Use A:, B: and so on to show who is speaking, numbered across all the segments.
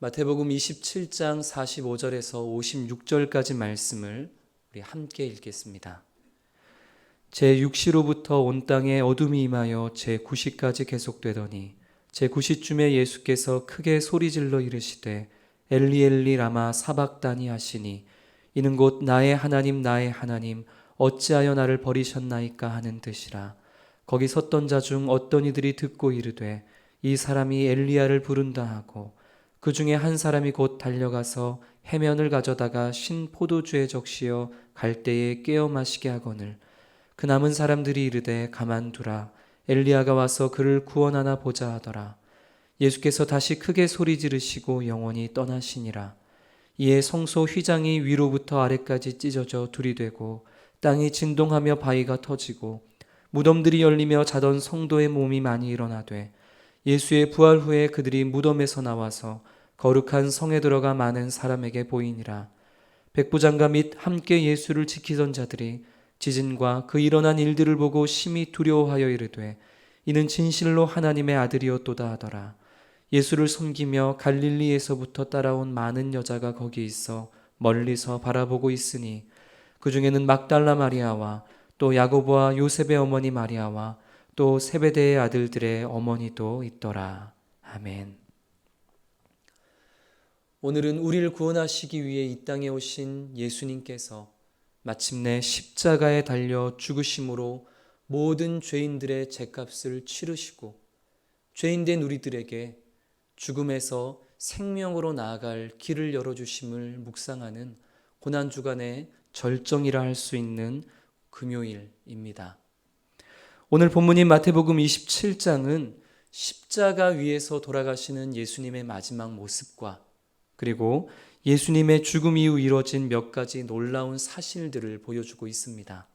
A: 마태복음 27장 45절에서 56절까지 말씀을 우리 함께 읽겠습니다. 제6시로부터 온 땅에 어둠이 임하여 제9시까지 계속되더니 제9시쯤에 예수께서 크게 소리질러 이르시되 엘리 엘리 라마 사박다니 하시니 이는 곧 나의 하나님 어찌하여 나를 버리셨나이까 하는 뜻이라. 거기 섰던 자 중 어떤 이들이 듣고 이르되 이 사람이 엘리야를 부른다 하고 그 중에 한 사람이 곧 달려가서 해면을 가져다가 신 포도주에 적시어 갈대에 깨어 마시게 하거늘 그 남은 사람들이 이르되 가만두라 엘리야가 와서 그를 구원하나 보자 하더라. 예수께서 다시 크게 소리 지르시고 영원히 떠나시니라. 이에 성소 휘장이 위로부터 아래까지 찢어져 둘이 되고 땅이 진동하며 바위가 터지고 무덤들이 열리며 자던 성도의 몸이 많이 일어나되 예수의 부활 후에 그들이 무덤에서 나와서 거룩한 성에 들어가 많은 사람에게 보이니라. 백부장과 및 함께 예수를 지키던 자들이 지진과 그 일어난 일들을 보고 심히 두려워하여 이르되 이는 진실로 하나님의 아들이었도다 하더라. 예수를 섬기며 갈릴리에서부터 따라온 많은 여자가 거기 있어 멀리서 바라보고 있으니 그 중에는 막달라 마리아와 또 야고보와 요셉의 어머니 마리아와 또 세베대의 아들들의 어머니도 있더라. 아멘. 오늘은 우리를 구원하시기 위해 이 땅에 오신 예수님께서 마침내 십자가에 달려 죽으심으로 모든 죄인들의 죄값을 치르시고 죄인된 우리들에게 죽음에서 생명으로 나아갈 길을 열어주심을 묵상하는 고난주간의 절정이라 할 수 있는 금요일입니다. 오늘 본문인 마태복음 27장은 십자가 위에서 돌아가시는 예수님의 마지막 모습과 그리고 예수님의 죽음 이후 이루어진 몇 가지 놀라운 사실들을 보여주고 있습니다.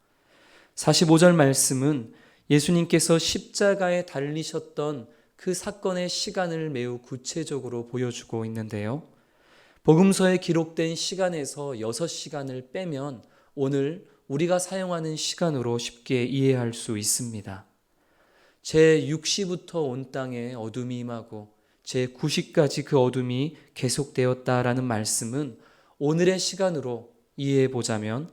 A: 45절 말씀은 예수님께서 십자가에 달리셨던 그 사건의 시간을 매우 구체적으로 보여주고 있는데요. 복음서에 기록된 시간에서 6시간을 빼면 오늘 우리가 사용하는 시간으로 쉽게 이해할 수 있습니다. 제6시부터 온 땅에 어둠이 임하고 제9시까지 그 어둠이 계속되었다라는 말씀은 오늘의 시간으로 이해해 보자면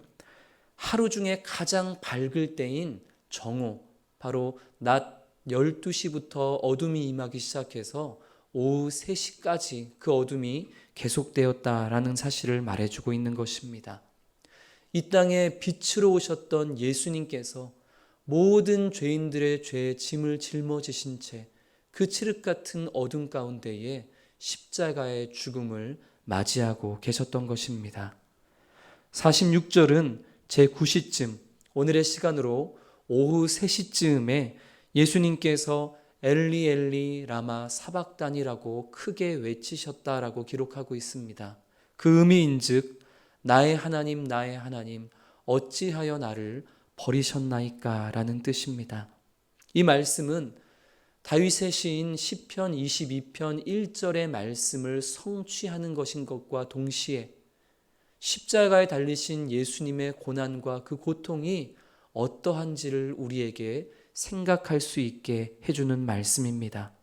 A: 하루 중에 가장 밝을 때인 정오, 바로 낮 12시부터 어둠이 임하기 시작해서 오후 3시까지 그 어둠이 계속되었다라는 사실을 말해주고 있는 것입니다. 이 땅에 빛으로 오셨던 예수님께서 모든 죄인들의 죄의 짐을 짊어지신 채 그 칠흑 같은 어둠 가운데에 십자가의 죽음을 맞이하고 계셨던 것입니다. 46절은 제9시쯤 오늘의 시간으로 오후 3시쯤에 예수님께서 엘리 엘리 라마 사박단이라고 크게 외치셨다라고 기록하고 있습니다. 그 의미인즉 나의 하나님 어찌하여 나를 버리셨나이까 라는 뜻입니다. 이 말씀은 다윗의 시인 시편 22편 1절의 말씀을 성취하는 것인 것과 동시에 십자가에 달리신 예수님의 고난과 그 고통이 어떠한지를 우리에게 생각할 수 있게 해주는 말씀입니다.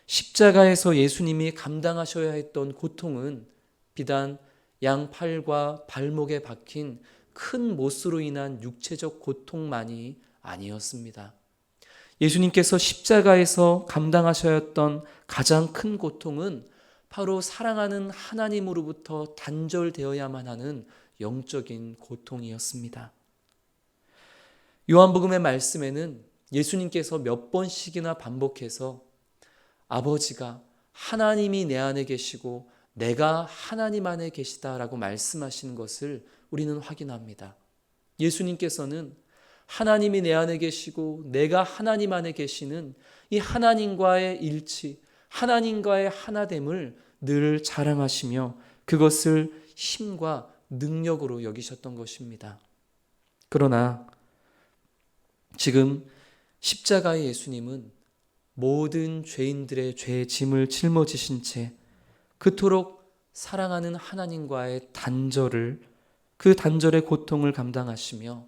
A: 십자가에서 예수님이 감당하셔야 했던 고통은 비단 양팔과 발목에 박힌 큰 못으로 인한 육체적 고통만이 아니었습니다. 예수님께서 십자가에서 감당하셔야 했던 가장 큰 고통은 바로 사랑하는 하나님으로부터 단절되어야만 하는 영적인 고통이었습니다. 요한복음의 말씀에는 예수님께서 몇 번씩이나 반복해서 아버지가 하나님이 내 안에 계시고 내가 하나님 안에 계시다라고 말씀하시는 것을 우리는 확인합니다. 예수님께서는 하나님이 내 안에 계시고 내가 하나님 안에 계시는 이 하나님과의 일치, 하나님과의 하나됨을 늘 자랑하시며 그것을 힘과 능력으로 여기셨던 것입니다. 그러나 지금 십자가의 예수님은 모든 죄인들의 죄의 짐을 짊어지신 채 그토록 사랑하는 하나님과의 그 단절의 고통을 감당하시며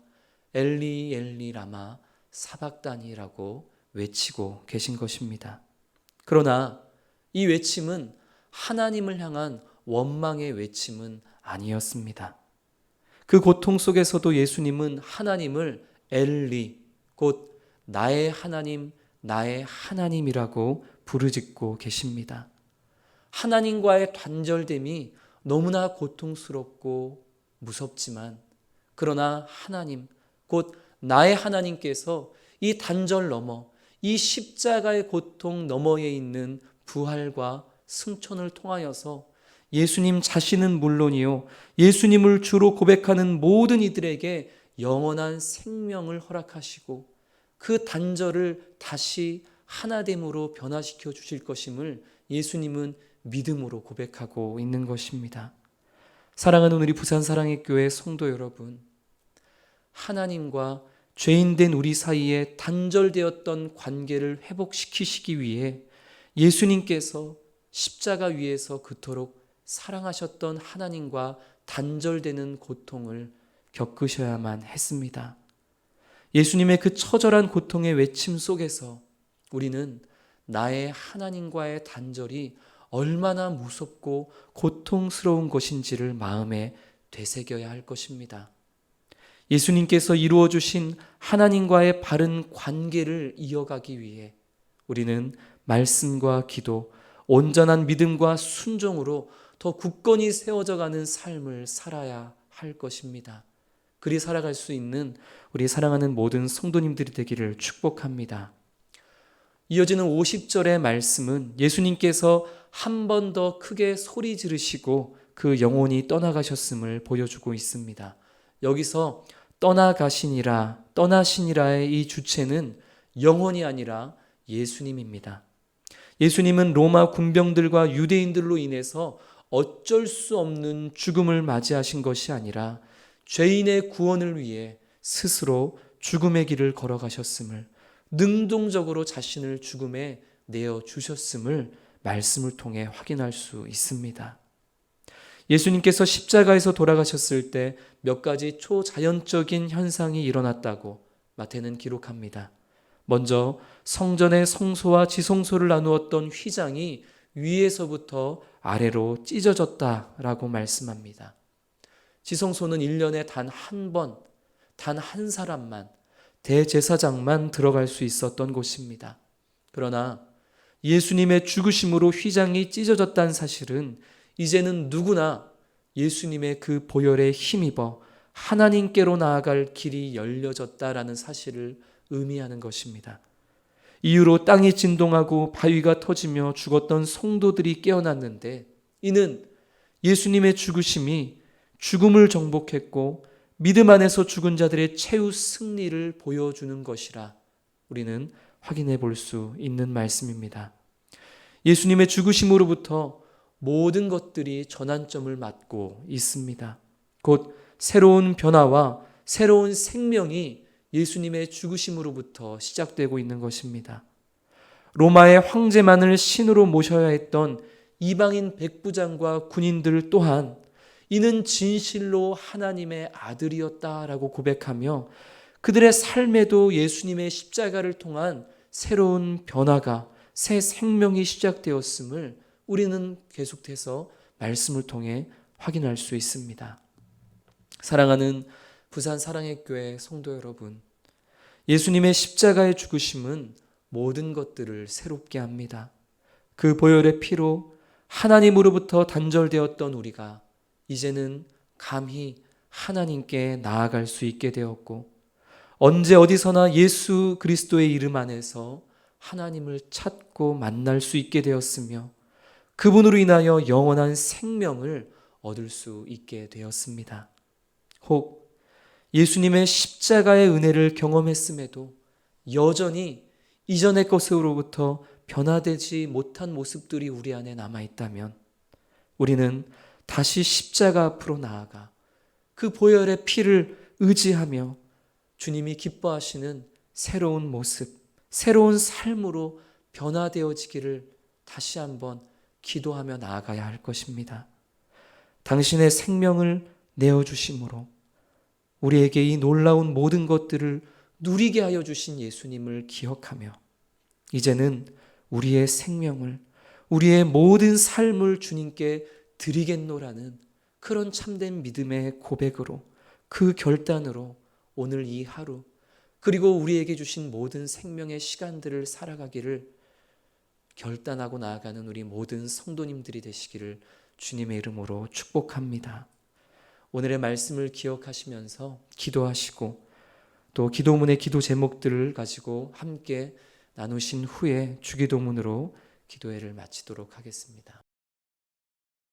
A: 엘리 엘리 라마 사박다니라고 외치고 계신 것입니다. 그러나 이 외침은 하나님을 향한 원망의 외침은 아니었습니다. 그 고통 속에서도 예수님은 하나님을 엘리, 곧 나의 하나님, 나의 하나님이라고 부르짖고 계십니다. 하나님과의 단절됨이 너무나 고통스럽고 무섭지만, 그러나 하나님, 곧 나의 하나님께서 이 단절 너머, 이 십자가의 고통 너머에 있는 부활과 승천을 통하여서 예수님 자신은 물론이요, 예수님을 주로 고백하는 모든 이들에게 영원한 생명을 허락하시고 그 단절을 다시 하나됨으로 변화시켜 주실 것임을 예수님은 믿음으로 고백하고 있는 것입니다. 사랑하는 우리 부산 사랑의 교회 성도 여러분, 하나님과 죄인된 우리 사이에 단절되었던 관계를 회복시키시기 위해 예수님께서 십자가 위에서 그토록 사랑하셨던 하나님과 단절되는 고통을 겪으셔야만 했습니다. 예수님의 그 처절한 고통의 외침 속에서 우리는 나의 하나님과의 단절이 얼마나 무섭고 고통스러운 것인지를 마음에 되새겨야 할 것입니다. 예수님께서 이루어주신 하나님과의 바른 관계를 이어가기 위해 우리는 말씀과 기도, 온전한 믿음과 순종으로 더 굳건히 세워져가는 삶을 살아야 할 것입니다. 그리 살아갈 수 있는 우리 사랑하는 모든 성도님들이 되기를 축복합니다. 이어지는 50절의 말씀은 예수님께서 한 번 더 크게 소리 지르시고 그 영혼이 떠나가셨음을 보여주고 있습니다. 여기서 떠나가시니라, 떠나시니라의 이 주체는 영혼이 아니라 예수님입니다. 예수님은 로마 군병들과 유대인들로 인해서 어쩔 수 없는 죽음을 맞이하신 것이 아니라 죄인의 구원을 위해 스스로 죽음의 길을 걸어가셨음을, 능동적으로 자신을 죽음에 내어주셨음을 말씀을 통해 확인할 수 있습니다. 예수님께서 십자가에서 돌아가셨을 때 몇 가지 초자연적인 현상이 일어났다고 마태는 기록합니다. 먼저 성전의 성소와 지성소를 나누었던 휘장이 위에서부터 아래로 찢어졌다라고 말씀합니다. 지성소는 1년에 단 한 번, 단 한 사람만, 대제사장만 들어갈 수 있었던 곳입니다. 그러나 예수님의 죽으심으로 휘장이 찢어졌다는 사실은 이제는 누구나 예수님의 그 보혈에 힘입어 하나님께로 나아갈 길이 열려졌다라는 사실을 의미하는 것입니다. 이후로 땅이 진동하고 바위가 터지며 죽었던 성도들이 깨어났는데, 이는 예수님의 죽으심이 죽음을 정복했고 믿음 안에서 죽은 자들의 최후 승리를 보여주는 것이라 우리는 확인해 볼 수 있는 말씀입니다. 예수님의 죽으심으로부터 모든 것들이 전환점을 맞고 있습니다. 곧 새로운 변화와 새로운 생명이 예수님의 죽으심으로부터 시작되고 있는 것입니다. 로마의 황제만을 신으로 모셔야 했던 이방인 백부장과 군인들 또한 이는 진실로 하나님의 아들이었다라고 고백하며 그들의 삶에도 예수님의 십자가를 통한 새로운 변화가, 새 생명이 시작되었음을 우리는 계속해서 말씀을 통해 확인할 수 있습니다. 사랑하는 부산 사랑의 교회 성도 여러분, 예수님의 십자가의 죽으심은 모든 것들을 새롭게 합니다. 그 보혈의 피로 하나님으로부터 단절되었던 우리가 이제는 감히 하나님께 나아갈 수 있게 되었고, 언제 어디서나 예수 그리스도의 이름 안에서 하나님을 찾고 만날 수 있게 되었으며 그분으로 인하여 영원한 생명을 얻을 수 있게 되었습니다. 혹 예수님의 십자가의 은혜를 경험했음에도 여전히 이전의 것으로부터 변화되지 못한 모습들이 우리 안에 남아있다면 우리는 다시 십자가 앞으로 나아가 그 보혈의 피를 의지하며 주님이 기뻐하시는 새로운 모습, 새로운 삶으로 변화되어지기를 다시 한번 기도하며 나아가야 할 것입니다. 당신의 생명을 내어주심으로 우리에게 이 놀라운 모든 것들을 누리게 하여 주신 예수님을 기억하며 이제는 우리의 생명을, 우리의 모든 삶을 주님께 드리겠노라는 그런 참된 믿음의 고백으로, 그 결단으로 오늘 이 하루, 그리고 우리에게 주신 모든 생명의 시간들을 살아가기를 결단하고 나아가는 우리 모든 성도님들이 되시기를 주님의 이름으로 축복합니다. 오늘의 말씀을 기억하시면서 기도하시고 또 기도문의 기도 제목들을 가지고 함께 나누신 후에 주기도문으로 기도회를 마치도록 하겠습니다.